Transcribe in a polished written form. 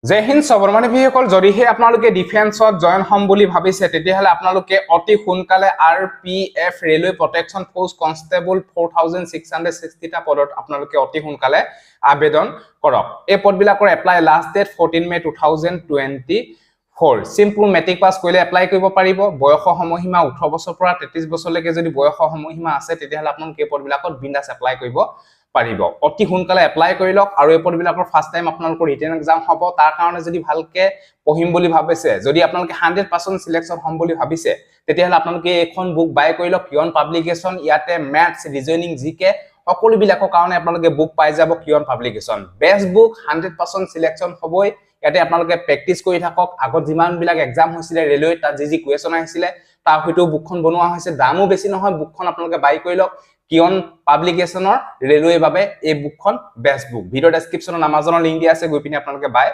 জয় হিন্দ সবৰমানী ভিসকল যদিহে আপোনালোকে ডিফেন্সত জয়েন হম বুলি ভাবিছে তেতিয়াহলে আপোনালোকে অতি সোনকালে RPF railway protection force constable 4660 টা পদত আপোনালোকে অতি সোনকালে আবেদন কৰক এই পদবিলাকৰ এপ্লাই লাষ্ট ডেট 14 মে 2024 সিম্পল মেট্ৰিক পাস কৰিলে এপ্লাই কৰিব পাৰিব বয়স সময়সীমা 18 বছৰৰ পৰা 33 বছৰলৈকে যদি বয়স সময়সীমা আছে তেতিয়াহলে আপোনালোকে এই পদবিলাকত বিন্দাস এপ্লাই কৰিব পাৰিব অতি সোনকালে এপ্লাই কৰি লওক আৰু এই পদবিলাকৰ ফাৰ্স্ট টাইম আপোনালোকৰ ৰিটেন এক্সাম হ'ব তাৰ কাৰণে যদি ভালকে পঢ়িম বুলি ভাবিছে যদি আপোনালোকে 100% সিলেকশন হম বুলি ভাবিছে তেতিয়াহলে আপোনালোকে এখন বুক বাই কৰি লওক কিয়ন পাবলিকেশন ইয়াতে ম্যাথছ ৰিজনিং জিকে সকলো বিলাকৰ কাৰণে আপোনালোকে বুক পাই যাব কিয়ন পাবলিকেশন বেষ্ট বুক 100% সিলেকশন হ'বই ইয়াতে আপোনালোকে প্ৰেক্টিস কৰি থাকক আগত যিমান বিলাক এক্সাম হৈছিল ৰেলৱে তাত যি কুৱেশ্যন আহিছিল তাৰ হয়তো বুকখন বনোৱা হৈছে দামো বেছি নহয় বুকখন আপোনালোকে বাই কৰি লওক কিয়ন পাবলিকেশনৰ ৰেলৱে বাবে এই বুকখন বেষ্ট বুক ভিডিও ডেসক্ৰিপচনত আমাজনৰ লিংক দিয়া আছে গৈ পিনে আপোনালোকে বাই